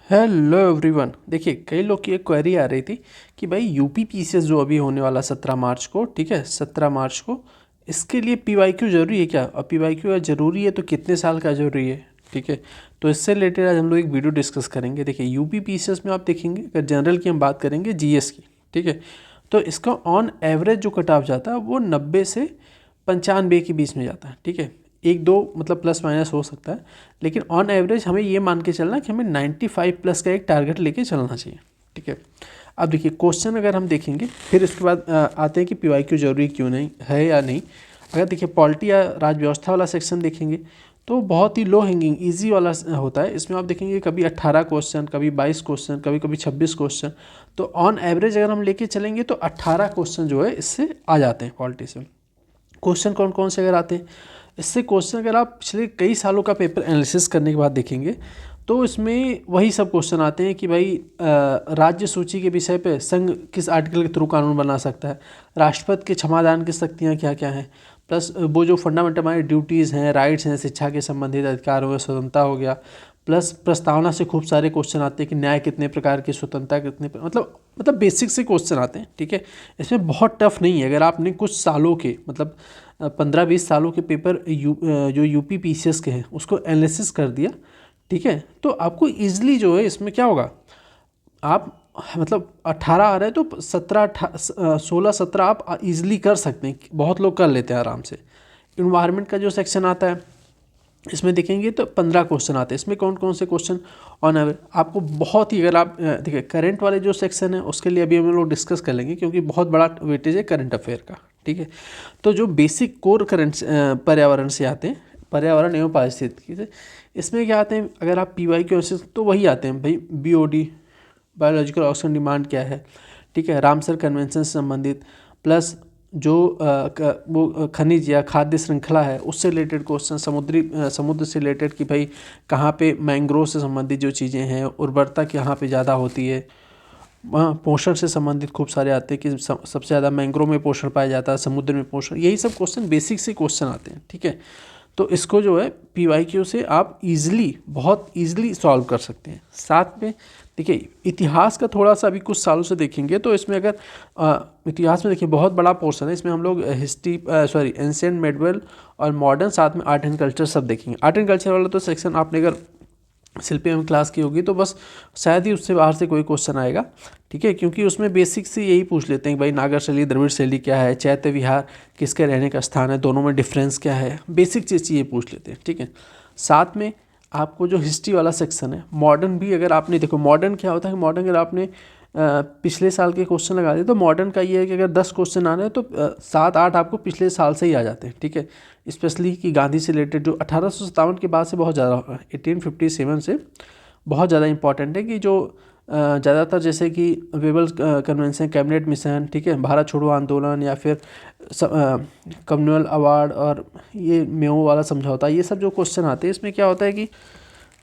Hello everyone. देखिए, कई लोग की एक क्वेरी आ रही थी कि भाई यूपी पीसीएस जो अभी होने वाला 17 मार्च को, ठीक है, 17 मार्च को, इसके लिए पीवाईक्यू ज़रूरी है क्या? और पीवाईक्यू अगर ज़रूरी है तो कितने साल का ज़रूरी है? ठीक है, तो इससे रिलेटेड आज हम लोग एक वीडियो डिस्कस करेंगे। देखिए, यूपी पीसीएस में आप देखेंगे, अगर जनरल की हम बात करेंगे, जीएस की, ठीक है, तो इसका ऑन एवरेज जो कट ऑफ जाता है वो 90 से 95 के बीच में जाता है। ठीक है, एक दो मतलब प्लस माइनस हो सकता है, लेकिन ऑन एवरेज हमें ये मान के चलना कि हमें 95 प्लस का एक टारगेट लेके चलना चाहिए। ठीक है, अब देखिए क्वेश्चन अगर हम देखेंगे, फिर इसके बाद आते हैं कि पीवाईक्यू जरूरी क्यों नहीं है या नहीं। अगर देखिए पॉलिटी या राज व्यवस्था वाला सेक्शन देखेंगे तो बहुत ही लो हैंगिंग ईजी वाला होता है। इसमें आप देखेंगे कभी 18 क्वेश्चन, कभी 22 क्वेश्चन, कभी कभी 26 क्वेश्चन। तो ऑन एवरेज अगर हम लेके चलेंगे तो 18 क्वेश्चन जो है इससे आ जाते हैं पॉलिटी से। क्वेश्चन कौन कौन से अगर आते हैं इससे क्वेश्चन, अगर आप पिछले कई सालों का पेपर एनालिसिस करने के बाद देखेंगे तो इसमें वही सब क्वेश्चन आते हैं कि भाई राज्य सूची के विषय पे संघ किस आर्टिकल के थ्रू कानून बना सकता है, राष्ट्रपति के क्षमादान की शक्तियाँ क्या क्या हैं, प्लस वो जो फंडामेंटल हमारी ड्यूटीज़ हैं, राइट्स हैं, शिक्षा के संबंधित अधिकार हो गया, स्वतंत्रता हो गया, प्लस प्रस्तावना से खूब सारे क्वेश्चन आते हैं कि न्याय कितने प्रकार की, स्वतंत्रता कितने मतलब बेसिक से क्वेश्चन आते हैं। ठीक है, इसमें बहुत टफ नहीं है। अगर आपने कुछ सालों के मतलब 15-20 सालों के पेपर जो यूपी पीसीएस के हैं उसको एनालिसिस कर दिया, ठीक है, तो आपको ईजिली जो है इसमें क्या होगा, आप मतलब 18 आ रहे हैं तो 16-17 आप ईजिली कर सकते हैं। बहुत लोग कर लेते हैं आराम से। इन्वायरमेंट का जो सेक्शन आता है इसमें देखेंगे तो 15 क्वेश्चन आते हैं। इसमें कौन कौन से क्वेश्चन ऑन एवरेज आपको बहुत ही, अगर आप देखिए करंट वाले जो सेक्शन है उसके लिए अभी हम लोग डिस्कस कर लेंगे क्योंकि बहुत बड़ा वेटेज है करंट अफेयर का। ठीक है, तो जो बेसिक कोर करंट पर्यावरण से आते हैं, पर्यावरण एवं पारिस्थितिकी से, इसमें क्या आते हैं, अगर आप पीवाई के तो वही आते हैं भाई, बीओडी बायोलॉजिकल ऑक्सीजन डिमांड क्या है, ठीक है, रामसर कन्वेंशन से संबंधित, प्लस जो वो खनिज या खाद्य श्रृंखला है उससे रिलेटेड क्वेश्चन, समुद्र से रिलेटेड कि भाई कहाँ पे मैंग्रोव से संबंधित जो चीज़ें हैं, उर्वरता कहाँ पे ज़्यादा होती है, वहाँ पोषण से संबंधित खूब सारे आते हैं कि सबसे ज़्यादा मैंग्रोव में पोषण पाया जाता है, समुद्र में पोषण, यही सब क्वेश्चन बेसिक से क्वेश्चन आते हैं। ठीक है, तो इसको जो है पीवाईक्यू से आप इजीली, बहुत इजीली सॉल्व कर सकते हैं। साथ में देखिए इतिहास का थोड़ा सा अभी कुछ सालों से देखेंगे तो इसमें अगर इतिहास में देखिए बहुत बड़ा पोर्शन है। इसमें हम लोग एंशिएंट, मेडीवल और मॉडर्न, साथ में आर्ट एंड कल्चर सब देखेंगे। आर्ट एंड कल्चर वाला तो सेक्शन आपने अगर शिल्पी में क्लास की होगी तो बस शायद ही उससे बाहर से कोई क्वेश्चन आएगा। ठीक है, क्योंकि उसमें बेसिक से यही पूछ लेते हैं कि भाई नागर शैली, द्रविड़ शैली क्या है, चैत्य विहार किसके रहने का स्थान है, दोनों में डिफरेंस क्या है, बेसिक चीज़ ये पूछ लेते हैं। ठीक है, साथ में आपको जो हिस्ट्री वाला सेक्शन है, मॉडर्न भी अगर आपने देखो, मॉडर्न क्या होता है कि मॉडर्न अगर आपने पिछले साल के क्वेश्चन लगा दिए तो मॉडर्न का ये है कि अगर 10 क्वेश्चन आ रहे हैं तो 7-8 आपको पिछले साल से ही आ जाते हैं। ठीक है, स्पेशली कि गांधी से रिलेटेड जो 1857 के बाद से बहुत ज़्यादा, 1857 से बहुत ज़्यादा इंपॉर्टेंट है कि जो ज़्यादातर जैसे कि वेबल कन्वेंशन, कैबिनेट मिशन, ठीक है, भारत छोड़ो आंदोलन, या फिर कम्युनल अवार्ड और ये मेओ वाला समझौता, ये सब जो क्वेश्चन आते हैं इसमें क्या होता है कि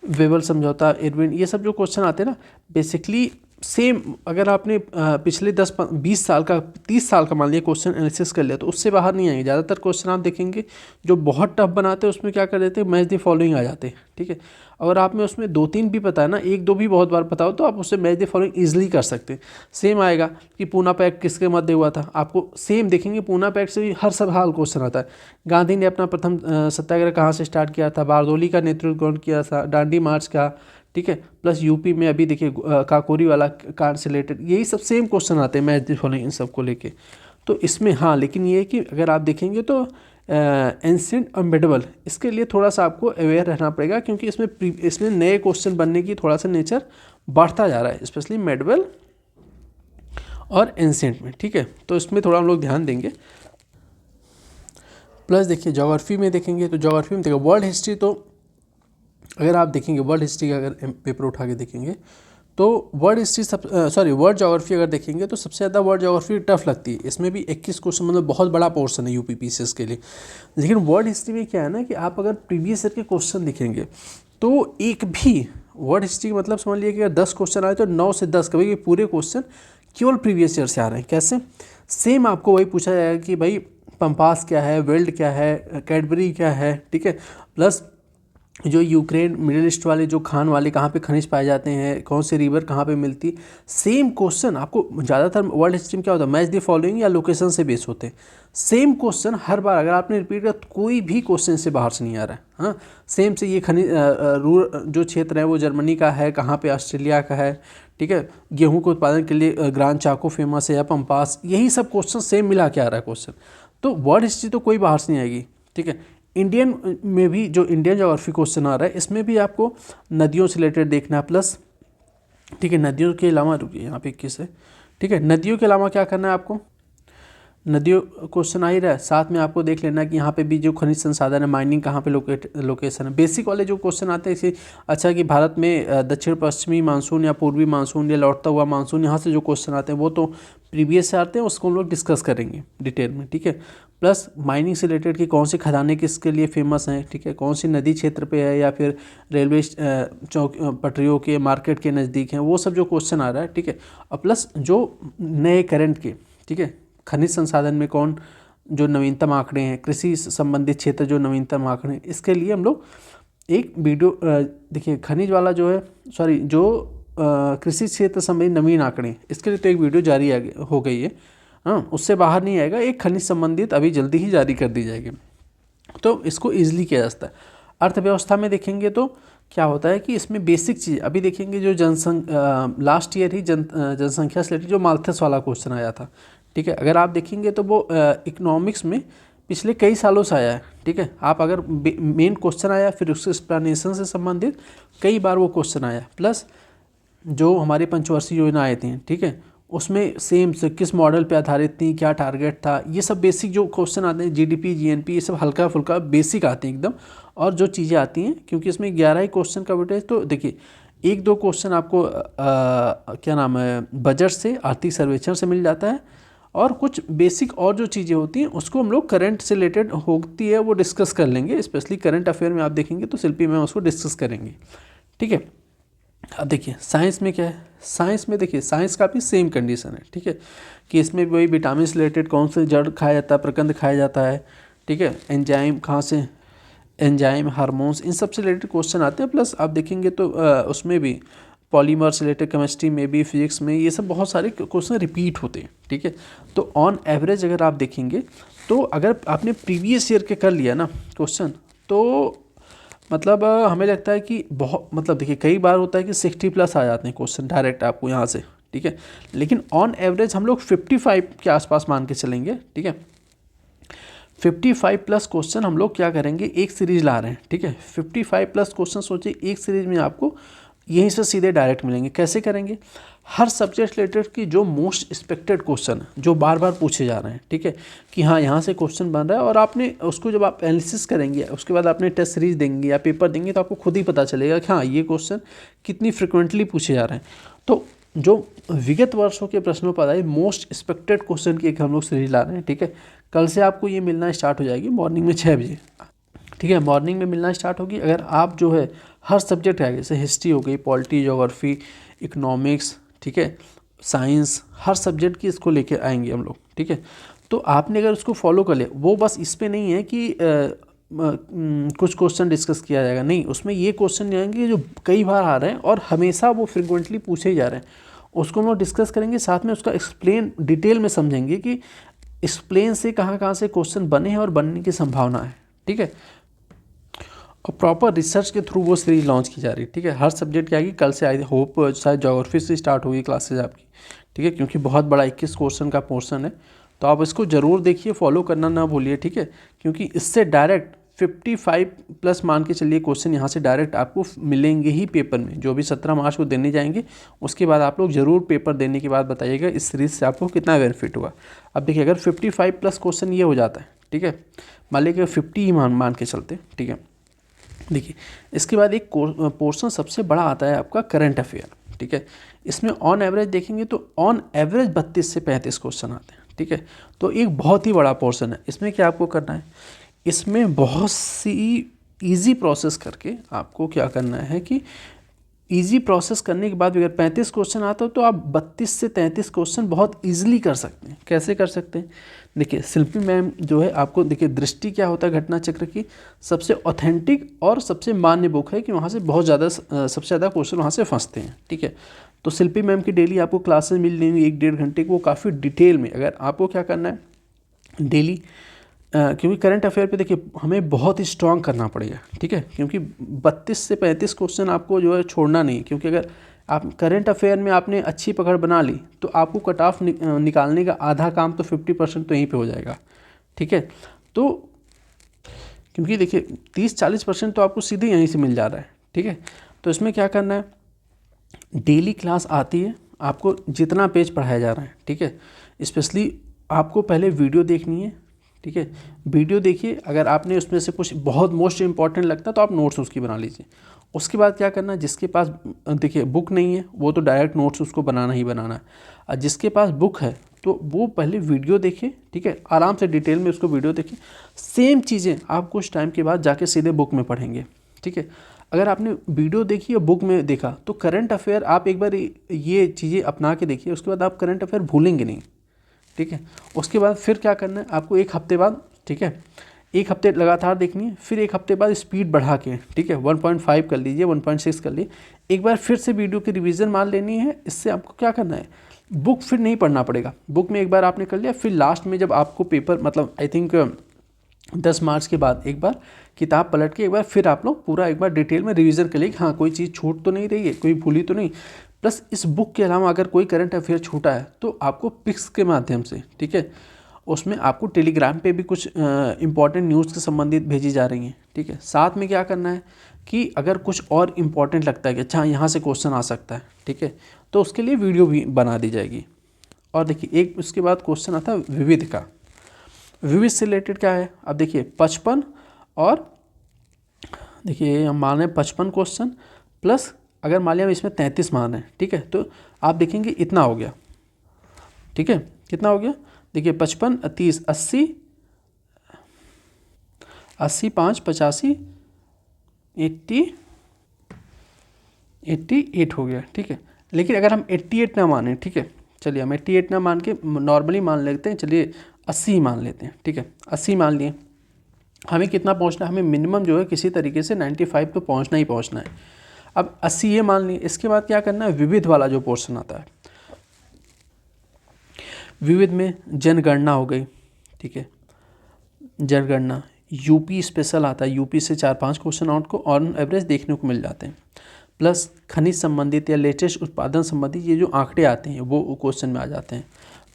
वेबल समझौता, इरविन, ये सब जो क्वेश्चन आते हैं ना, बेसिकली सेम अगर आपने पिछले 10-20 साल का, 30 साल का मान लिया क्वेश्चन एनालिसिस कर लिया तो उससे बाहर नहीं आएंगे। ज़्यादातर क्वेश्चन आप देखेंगे जो बहुत टफ बनाते हैं उसमें क्या कर देते हैं, मैच द फॉलोइंग आ जाते हैं। ठीक है, अगर आप में उसमें 2-3 भी पता है ना, 1-2 भी बहुत बार पता हो तो आप उससे मैच द फॉलोइंग ईजिली कर सकते हैं। सेम आएगा कि पूना पैक्ट किसके मध्य हुआ था, आपको सेम देखेंगे पूना पैक्ट से भी हर सवाल क्वेश्चन आता है। गांधी ने अपना प्रथम सत्याग्रह कहाँ से स्टार्ट किया था, बारदोली का नेतृत्व कौन किया था, दांडी मार्च का, ठीक है, प्लस यूपी में अभी देखिए काकोरी वाला कांड से रिलेटेड, यही सब सेम क्वेश्चन आते हैं मैच द फॉलोइंग, इन सब को लेके। तो इसमें हाँ, लेकिन ये है कि अगर आप देखेंगे तो एंशिएंट और मेडीवल, इसके लिए थोड़ा सा आपको अवेयर रहना पड़ेगा क्योंकि इसमें नए क्वेश्चन बनने की थोड़ा सा नेचर बढ़ता जा रहा है, स्पेशली मेडीवल और एंशिएंट में। ठीक है, तो इसमें थोड़ा हम लोग ध्यान देंगे। प्लस देखिए ज्योग्राफी में देखेंगे तो ज्योग्राफी में देखिए वर्ल्ड हिस्ट्री, तो अगर आप देखेंगे वर्ल्ड हिस्ट्री का अगर पेपर उठा के देखेंगे तो वर्ल्ड ज्योग्राफी अगर देखेंगे तो सबसे ज़्यादा वर्ल्ड ज्योग्राफी टफ लगती है। इसमें भी 21 क्वेश्चन, मतलब बहुत बड़ा पोर्शन है यूपी पीसीएस के लिए। लेकिन वर्ल्ड हिस्ट्री में क्या है ना कि आप अगर प्रीवियस ईयर के क्वेश्चन देखेंगे तो एक भी वर्ल्ड हिस्ट्री का मतलब समझ लीजिए कि अगर 10 क्वेश्चन आए तो 9 से 10 कभी पूरे क्वेश्चन केवल प्रीवियस ईयर से आ रहे हैं। कैसे? सेम आपको वही पूछा जाएगा कि भाई पंपास क्या है, वेल्ड क्या है, कैडबरी क्या है, ठीक है, प्लस जो यूक्रेन मिडिल ईस्ट वाले जो खान वाले कहाँ पे खनिज पाए जाते हैं, कौन सी रिवर कहाँ पे मिलती, सेम क्वेश्चन आपको ज़्यादातर वर्ल्ड हिस्ट्री में क्या होता है, मैच द फॉलोइंग या लोकेशन से बेस होते हैं। सेम क्वेश्चन हर बार अगर आपने रिपीट किया तो कोई भी क्वेश्चन से बाहर से नहीं आ रहा है। हाँ, सेम से ये खनिज जो क्षेत्र है वो जर्मनी का है, कहाँ पे ऑस्ट्रेलिया का है, ठीक है। गेहूँ के उत्पादन के लिए ग्रांड चाको फेमस है या पंपास, यही सब क्वेश्चन सेम मिला के आ रहा है क्वेश्चन। तो वर्ल्ड हिस्ट्री तो कोई बाहर से नहीं आएगी, ठीक है। इंडियन में भी जो इंडियन ज्योग्राफी क्वेश्चन आ रहा है इसमें भी आपको नदियों से रिलेटेड देखना है प्लस, ठीक है। नदियों के अलावा रुकिए यहाँ पे 21 है, ठीक है। नदियों के अलावा क्या करना है आपको, नदियों क्वेश्चन आ ही रहा है, साथ में आपको देख लेना कि यहाँ पे भी जो खनिज संसाधन है, माइनिंग कहाँ पे लोकेशन है, बेसिक वाले जो क्वेश्चन आते हैं इसे। अच्छा कि भारत में दक्षिण पश्चिमी मानसून या पूर्वी मानसून या लौटता हुआ मानसून, यहाँ से जो क्वेश्चन आते हैं वो तो प्रीवियस से आते हैं, उसको हम लोग डिस्कस करेंगे डिटेल में, ठीक है। प्लस माइनिंग से रिलेटेड कि कौन सी खदानें किसके लिए फेमस हैं, ठीक है, कौन सी नदी क्षेत्र पे है या फिर रेलवे चौक पटरियों के मार्केट के नज़दीक हैं, वो सब जो क्वेश्चन आ रहा है, ठीक है। और प्लस जो नए करंट के, ठीक है, खनिज संसाधन में कौन जो नवीनतम आंकड़े हैं, कृषि संबंधित क्षेत्र जो नवीनतम आंकड़े हैं, इसके लिए हम लोग एक वीडियो देखिए खनिज वाला जो है, सॉरी जो कृषि क्षेत्र संबंधित नवीन आंकड़े, इसके लिए तो एक वीडियो जारी हो गई है, हाँ, उससे बाहर नहीं आएगा। एक खनिज संबंधित अभी जल्दी ही जारी कर दी जाएगी, तो इसको ईजिली किया जा सकता है। अर्थव्यवस्था में देखेंगे तो क्या होता है कि इसमें बेसिक चीज़ अभी देखेंगे, जो लास्ट ईयर ही जनसंख्या से रिलेटेड जो माल्थस वाला क्वेश्चन आया था, ठीक है। अगर आप देखेंगे तो वो इकोनॉमिक्स में पिछले कई सालों से आया है, ठीक है। आप अगर मेन क्वेश्चन आया फिर उसके एक्सप्लेनेशन से संबंधित कई बार वो क्वेश्चन आया, प्लस जो हमारी पंचवर्षीय योजना आए थे, ठीक है, उसमें सेम से किस मॉडल पे आधारित थी, क्या टारगेट था, ये सब बेसिक जो क्वेश्चन आते हैं, जीडीपी जीएनपी, ये सब हल्का फुल्का बेसिक आते हैं एकदम। और जो चीज़ें आती हैं, क्योंकि इसमें 11 ही क्वेश्चन का वेटेज, तो देखिए एक दो क्वेश्चन आपको क्या नाम है बजट से, आर्थिक सर्वेक्षण से मिल जाता है, और कुछ बेसिक और जो चीज़ें होती हैं उसको हम लोग करंट से रिलेटेड होती है वो डिस्कस कर लेंगे। स्पेशली करंट अफेयर में आप देखेंगे तो शिल्पी में उसको डिस्कस करेंगे, ठीक है। अब देखिए साइंस में क्या है, साइंस में देखिए साइंस का भी सेम कंडीशन है, ठीक है, कि इसमें भी वही विटामिन से रिलेटेड कौन से जड़ खाया जाता है, प्रकंद खाया जाता है, ठीक है, एंजाइम कहाँ से, एंजाइम हार्मोन्स, इन सब से रिलेटेड क्वेश्चन आते हैं। प्लस आप देखेंगे तो उसमें भी पॉलीमर से रिलेटेड, केमिस्ट्री में भी, फिजिक्स में, ये सब बहुत सारे क्वेश्चन रिपीट होते हैं, ठीक है। तो ऑन एवरेज अगर आप देखेंगे तो अगर आपने प्रीवियस ईयर के कर लिया ना क्वेश्चन, तो मतलब हमें लगता है कि बहुत, मतलब देखिए कई बार होता है कि 60+ आ जाते हैं क्वेश्चन डायरेक्ट आपको यहाँ से, ठीक है। लेकिन ऑन एवरेज हम लोग 55 के आसपास मान के चलेंगे, ठीक है। 55+ क्वेश्चन हम लोग क्या करेंगे, एक सीरीज ला रहे हैं, ठीक है। 55+ क्वेश्चन सोचिए एक सीरीज में आपको यहीं से सीधे डायरेक्ट मिलेंगे। कैसे करेंगे, हर सब्जेक्ट रिलेटेड की जो मोस्ट एक्सपेक्टेड क्वेश्चन जो बार बार पूछे जा रहे हैं, ठीक है, कि हाँ यहाँ से क्वेश्चन बन रहा है, और आपने उसको जब आप एनालिसिस करेंगे उसके बाद आपने टेस्ट सीरीज देंगे या पेपर देंगे तो आपको खुद ही पता चलेगा कि हाँ ये क्वेश्चन कितनी फ्रिक्वेंटली पूछे जा रहे हैं। तो जो विगत वर्षों के प्रश्नों पर आए मोस्ट एक्सपेक्टेड क्वेश्चन की एक हम लोग सीरीज ला रहे हैं, ठीक है। कल से आपको ये मिलना स्टार्ट हो जाएगी मॉर्निंग में 6 बजे, ठीक है, मॉर्निंग में मिलना स्टार्ट होगी। अगर आप जो है हर सब्जेक्ट है, जैसे हिस्ट्री हो गई, पॉलिटी, ज्योग्राफी, इकोनॉमिक्स, ठीक है, साइंस, हर सब्जेक्ट की इसको लेके आएंगे हम लोग, ठीक है। तो आपने अगर उसको फॉलो कर लिया, वो बस इस पे नहीं है कि कुछ क्वेश्चन डिस्कस किया जाएगा, नहीं, उसमें ये क्वेश्चन आएंगे जो कई बार आ रहे हैं और हमेशा वो फ्रिक्वेंटली पूछे ही जा रहे हैं, उसको हम लोग डिस्कस करेंगे, साथ में उसका एक्सप्लेन डिटेल में समझेंगे कि एक्सप्लेन से कहाँ कहाँ से क्वेश्चन बने हैं और बनने की संभावना है, ठीक है। और प्रॉपर रिसर्च के थ्रू वो सीरीज लॉन्च की जा रही है, ठीक है। हर सब्जेक्ट की आएगी, कल से आई होप शायद ज्योग्राफी से स्टार्ट होगी क्लासेज आपकी, ठीक है, क्योंकि बहुत बड़ा 21 क्वेश्चन का पोर्शन है। तो आप इसको ज़रूर देखिए, फॉलो करना ना भूलिए, ठीक है, क्योंकि इससे डायरेक्ट 55+ मान के चलिए क्वेश्चन यहाँ से डायरेक्ट आपको मिलेंगे ही पेपर में, जो भी 17 मार्च को देने जाएंगे। उसके बाद आप लोग ज़रूर पेपर देने के बाद बताइएगा इस सीरीज़ से आपको कितना बेनिफिट हुआ। अब देखिए अगर 55+ क्वेश्चन ये हो जाता है, ठीक है, मान लीजिए 50 ही मान के चलते, ठीक है। देखिए इसके बाद एक पोर्शन सबसे बड़ा आता है आपका करंट अफेयर, ठीक है। इसमें ऑन एवरेज देखेंगे तो ऑन एवरेज 32 से 35 क्वेश्चन आते हैं, ठीक है। तो एक बहुत ही बड़ा पोर्शन है। इसमें क्या आपको करना है, इसमें बहुत सी इजी प्रोसेस करके आपको क्या करना है कि इजी प्रोसेस करने के बाद अगर 35 क्वेश्चन आता हो तो आप 32 से 33 क्वेश्चन बहुत इजीली कर सकते हैं। कैसे कर सकते हैं? देखिए शिल्पी मैम जो है आपको, देखिए दृष्टि क्या होता है घटना चक्र की, सबसे ऑथेंटिक और सबसे मान्य बुक है कि वहाँ से बहुत ज़्यादा सबसे ज़्यादा क्वेश्चन वहाँ से फंसते हैं। ठीक है, तो शिल्पी मैम की डेली आपको क्लासेस मिल जाएंगी 1-1.5 घंटे की, वो काफ़ी डिटेल में। अगर आपको क्या करना है डेली, क्योंकि करंट अफेयर पे देखिए हमें बहुत ही स्ट्रांग करना पड़ेगा। ठीक है, क्योंकि 32 से 35 क्वेश्चन आपको जो है छोड़ना नहीं है, क्योंकि अगर आप करंट अफेयर में आपने अच्छी पकड़ बना ली तो आपको कट ऑफ निकालने का आधा काम तो 50% तो यहीं पे हो जाएगा। ठीक है, तो क्योंकि देखिए 30-40% तो आपको सीधे यहीं से मिल जा रहा है। ठीक है, तो इसमें क्या करना है, डेली क्लास आती है, आपको जितना पेज पढ़ाया जा रहा है, ठीक है, स्पेशली आपको पहले वीडियो देखनी है। ठीक है, वीडियो देखिए, अगर आपने उसमें से कुछ बहुत मोस्ट इंपॉर्टेंट लगता है तो आप नोट्स उसकी बना लीजिए। उसके बाद क्या करना है, जिसके पास देखिए बुक नहीं है वो तो डायरेक्ट नोट्स उसको बनाना ही बनाना है, और जिसके पास बुक है तो वो पहले वीडियो देखे। ठीक है, आराम से डिटेल में उसको वीडियो देखे, सेम चीज़ें आप कुछ टाइम के बाद जाके सीधे बुक में पढ़ेंगे। ठीक है, अगर आपने वीडियो देखी और बुक में देखा तो करंट अफेयर आप एक बार ये चीज़ें अपना के देखिए, उसके बाद आप करंट अफेयर भूलेंगे नहीं। ठीक है, उसके बाद फिर क्या करना है आपको, 1 हफ्ते बाद, ठीक है, 1 हफ्ते लगातार देखनी है, फिर 1 हफ्ते बाद स्पीड बढ़ा के, ठीक है, 1.5 कर लीजिए, 1.6 कर लीजिए, एक बार फिर से वीडियो की रिवीजन मान लेनी है। इससे आपको क्या करना है, बुक फिर नहीं पढ़ना पड़ेगा। बुक में एक बार आपने कर लिया, फिर लास्ट में जब आपको पेपर मतलब आई थिंक 10 मार्च के बाद एक बार किताब पलट के एक बार फिर आप लोग पूरा एक बार डिटेल में रिवीजन कर लिए, हाँ कोई चीज़ छूट तो नहीं रही है, कोई भूली तो नहीं। प्लस इस बुक के अलावा अगर कोई करंट अफेयर छूटा है तो आपको पिक्स के माध्यम से, ठीक है, उसमें आपको टेलीग्राम पे भी कुछ इंपॉर्टेंट न्यूज़ से संबंधित भेजी जा रही हैं। ठीक है, साथ में क्या करना है कि अगर कुछ और इम्पॉर्टेंट लगता है कि अच्छा यहाँ से क्वेश्चन आ सकता है, ठीक है, तो उसके लिए वीडियो भी बना दी जाएगी। और देखिए एक उसके बाद क्वेश्चन आता है विविध का। विविध से रिलेटेड क्या है, अब देखिए 55 और देखिए हम मान रहे हैं 55 क्वेश्चन प्लस अगर मान लिया हम इसमें 33 मान रहे हैं, ठीक है, तो आप देखेंगे इतना हो गया। ठीक है, कितना हो गया, देखिए 55, 30, 80, 5, 85, 88 हो गया। ठीक है, लेकिन अगर हम 88 ना माने, ठीक है, चलिए हम 88 ना मान के नॉर्मली मान लेते हैं, चलिए 80 मान लेते हैं। ठीक है, 80 मान लिए, हमें कितना पहुंचना है, हमें मिनिमम जो है किसी तरीके से 95 तो पहुंचना ही पहुंचना है। अब 80 ये मान लिए, इसके बाद क्या करना है, विविध वाला जो पोर्शन आता है, विविध में जनगणना हो गई। ठीक है, जनगणना, यूपी स्पेशल आता है, यूपी से 4-5 क्वेश्चन आउट को ऑन एवरेज देखने को मिल जाते हैं। प्लस खनिज संबंधित या लेटेस्ट उत्पादन संबंधित ये जो आंकड़े आते हैं वो क्वेश्चन में आ जाते हैं।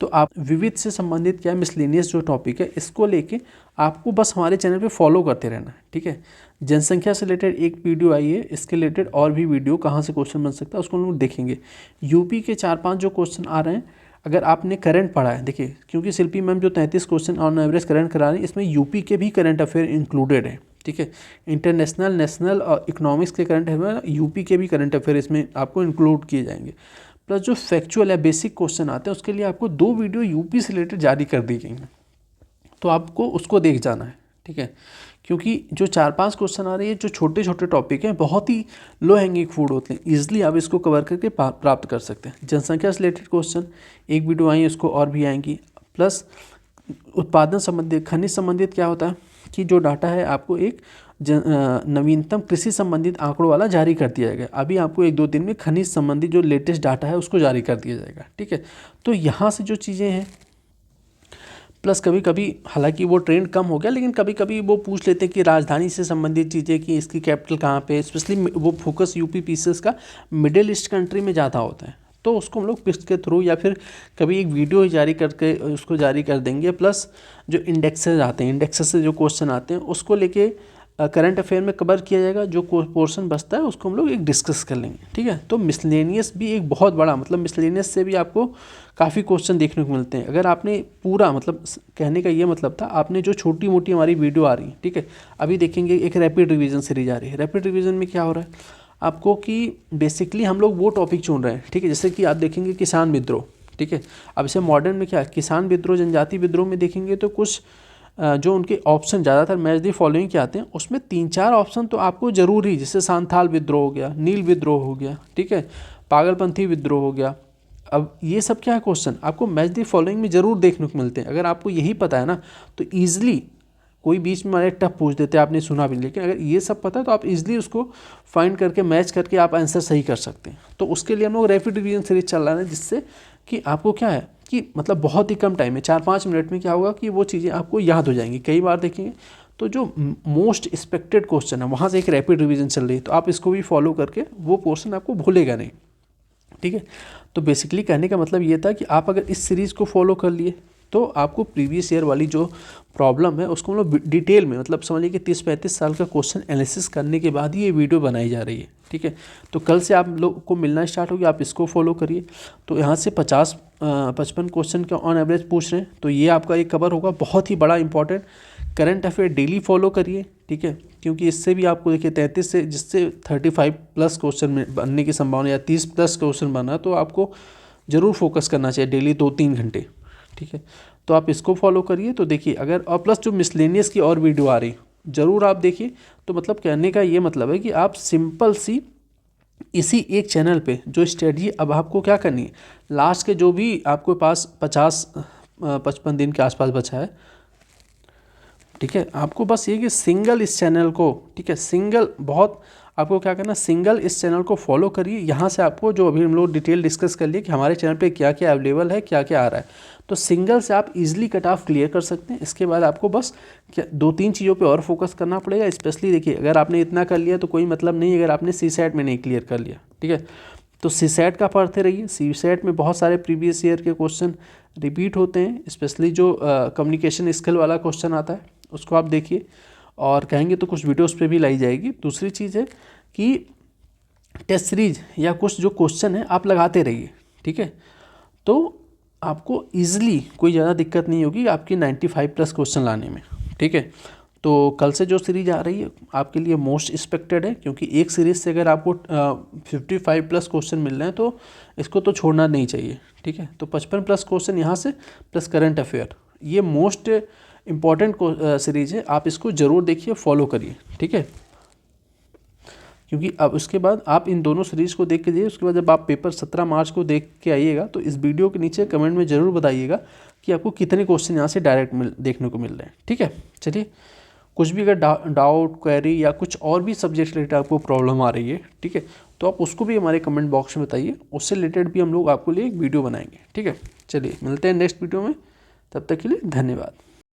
तो आप विविध से संबंधित क्या मिसलेनियस जो टॉपिक है इसको लेके आपको बस हमारे चैनल पे फॉलो करते रहना है। ठीक है, जनसंख्या से रिलेटेड एक वीडियो आई है, इसके रिलेटेड और भी वीडियो कहाँ से क्वेश्चन बन सकता है उसको हम लोग देखेंगे। यूपी के 4-5 जो क्वेश्चन आ रहे हैं, अगर आपने करंट पढ़ा है, देखिए क्योंकि शिल्पी मैम जो 33 क्वेश्चन ऑन एवरेज करंट करा रही है, इसमें यूपी के भी करंट अफेयर इंक्लूडेड है। ठीक है, इंटरनेशनल, नेशनल और इकोनॉमिक्स के करंट अफेयर, यूपी के भी करंट अफेयर इसमें आपको इंक्लूड किए जाएंगे। प्लस जो फैक्चुअल या बेसिक क्वेश्चन आते हैं उसके लिए आपको 2 वीडियो यूपी से रिलेटेड जारी कर दी गई हैं, तो आपको उसको देख जाना है। ठीक है, क्योंकि जो 4-5 क्वेश्चन आ रही है, जो छोटे छोटे टॉपिक हैं, बहुत ही लो हैंगिंग फ्रूट होते हैं, ईजिली आप इसको कवर करके प्राप्त कर सकते हैं। जनसंख्या से रिलेटेड क्वेश्चन एक वीडियो आई है, उसको और भी आएंगी। प्लस उत्पादन संबंधित, खनिज संबंधित क्या होता है कि जो डाटा है आपको एक नवीनतम कृषि संबंधित आंकड़ों वाला जारी कर दिया जाएगा। अभी आपको 1-2 दिन में खनिज संबंधित जो लेटेस्ट डाटा है उसको जारी कर दिया जाएगा। ठीक है, तो यहाँ से जो चीज़ें हैं, प्लस कभी कभी हालांकि वो ट्रेंड कम हो गया, लेकिन कभी कभी वो पूछ लेते हैं कि राजधानी से संबंधित चीज़ें कि इसकी कैपिटल कहाँ पे है, स्पेशली वो फोकस यूपी पीसेस का मिडिल ईस्ट कंट्री में ज़्यादा होता है, तो उसको हम लोग पिक्स के थ्रू या फिर कभी एक वीडियो जारी करके उसको जारी कर देंगे। प्लस जो इंडेक्सेस आते हैं, इंडेक्सेस से जो क्वेश्चन आते हैं उसको लेके करंट अफेयर में कवर किया जाएगा, जो पोर्शन बचता है उसको हम लोग एक डिस्कस कर लेंगे। ठीक है, तो मिसलेनियस भी एक बहुत बड़ा, मतलब मिसलेनियस से भी आपको काफ़ी क्वेश्चन देखने को मिलते हैं। अगर आपने पूरा, मतलब कहने का ये मतलब था, आपने जो छोटी मोटी हमारी वीडियो आ रही है, ठीक है, अभी देखेंगे एक रैपिड रिवीजन सीरीज आ रही है। रैपिड रिवीजन में क्या हो रहा है आपको कि बेसिकली हम लोग वो टॉपिक चुन रहे हैं, ठीक है, जैसे कि आप देखेंगे किसान विद्रोह। ठीक है, अब इसे मॉडर्न में क्या है, किसान विद्रोह, जनजाति विद्रोह में देखेंगे तो कुछ जो उनके ऑप्शन ज़्यादातर मैच दी फॉलोइंग के आते हैं, उसमें 3-4 ऑप्शन तो आपको जरूरी, जैसे सांथाल विद्रोह हो गया, नील विद्रोह हो गया, ठीक है, पागलपंथी विद्रोह हो गया। अब ये सब क्या है क्वेश्चन आपको मैच दी फॉलोइंग में ज़रूर देखने को मिलते हैं। अगर आपको यही पता है ना तो ईजिली, कोई बीच में हमारे टफ पूछ देते हैं आपने सुना भी नहीं, लेकिन अगर ये सब पता है तो आप इजीली उसको फाइंड करके मैच करके आप आंसर सही कर सकते हैं। तो उसके लिए हम लोग रैपिड रिवीजन सीरीज चल रहा है, जिससे कि आपको क्या है कि मतलब बहुत ही कम टाइम में 4-5 मिनट में क्या होगा कि वो चीज़ें आपको याद हो जाएंगी। कई बार देखेंगे तो जो मोस्ट एक्सपेक्टेड क्वेश्चन है वहाँ से एक रैपिड रिवीजन चल रही है, तो आप इसको भी फॉलो करके वो पोर्शन आपको भूलेगा नहीं, ठीक है। तो बेसिकली कहने का मतलब ये था कि आप अगर इस सीरीज़ को फॉलो कर लिए तो आपको प्रीवियस ईयर वाली जो प्रॉब्लम है उसको हम लोग डिटेल में, मतलब समझिए कि 30-35 साल का क्वेश्चन एनालिसिस करने के बाद ही ये वीडियो बनाई जा रही है, ठीक है। तो कल से आप लोग को मिलना स्टार्ट होगी, आप इसको फॉलो करिए। तो यहाँ से 50-55 क्वेश्चन का ऑन एवरेज पूछ रहे हैं, तो ये आपका एक कवर होगा, बहुत ही बड़ा important. Current affair daily follow करिए, ठीक है, क्योंकि इससे भी आपको देखिए 33 से जिससे 35+ क्वेश्चन में बनने की संभावना या 30+ क्वेश्चन बना, तो आपको ज़रूर फोकस करना चाहिए डेली 2-3 घंटे, ठीक है। तो आप इसको फॉलो करिए। तो देखिए अगर, और प्लस जो मिसलेनियस की और वीडियो आ रही ज़रूर आप देखिए। तो मतलब कहने का ये मतलब है कि आप सिंपल सी इसी एक चैनल पे जो स्ट्रेटजी अब आपको क्या करनी है, लास्ट के जो भी आपके पास 50-55 दिन के आसपास बचा है, ठीक है, आपको बस ये कि सिंगल इस चैनल को, ठीक है, सिंगल बहुत आपको क्या करना, सिंगल इस चैनल को फॉलो करिए। यहाँ से आपको जो अभी हम लोग डिटेल डिस्कस कर लिए कि हमारे चैनल पे क्या क्या अवेलेबल है, क्या क्या आ रहा है, तो सिंगल से आप इजीली कट ऑफ क्लियर कर सकते हैं। इसके बाद आपको बस क्या 2-3 चीज़ों पे और फोकस करना पड़ेगा। स्पेशली देखिए अगर आपने इतना कर लिया तो कोई मतलब नहीं अगर आपने CSAT में नहीं क्लियर कर लिया, ठीक है। तो CSAT का पढ़ते रहिए। CSAT में बहुत सारे प्रीवियस ईयर के क्वेश्चन रिपीट होते हैं, स्पेशली जो कम्युनिकेशन स्किल वाला क्वेश्चन आता है उसको आप देखिए, और कहेंगे तो कुछ वीडियोस पे भी लाई जाएगी। दूसरी चीज़ है कि टेस्ट सीरीज या कुछ जो क्वेश्चन है आप लगाते रहिए, ठीक है, तो आपको ईजिली कोई ज़्यादा दिक्कत नहीं होगी आपकी 95+ क्वेश्चन लाने में, ठीक है। तो कल से जो सीरीज आ रही है आपके लिए मोस्ट एक्सपेक्टेड है, क्योंकि एक सीरीज से अगर आपको 55+ क्वेश्चन मिल रहे हैं तो इसको तो छोड़ना नहीं चाहिए, ठीक है। तो 55+ क्वेश्चन यहाँ से प्लस करंट अफेयर, ये मोस्ट इम्पॉर्टेंट सीरीज है, आप इसको ज़रूर देखिए, फॉलो करिए, ठीक है। क्योंकि अब उसके बाद आप इन दोनों सीरीज़ को देख के जाइए, उसके बाद जब आप पेपर 17 मार्च को देख के आइएगा तो इस वीडियो के नीचे कमेंट में ज़रूर बताइएगा कि आपको कितने क्वेश्चन यहाँ से डायरेक्ट देखने को मिल रहे हैं, ठीक है। चलिए, कुछ भी अगर डाउट क्वेरी या कुछ और भी सब्जेक्ट रिलेटेड आपको प्रॉब्लम आ रही है, ठीक है, तो आप उसको भी हमारे कमेंट बॉक्स में बताइए, उससे रिलेटेड भी हम लोग आपको लिए एक वीडियो बनाएंगे, ठीक है। चलिए मिलते हैं नेक्स्ट वीडियो में, तब तक के लिए धन्यवाद।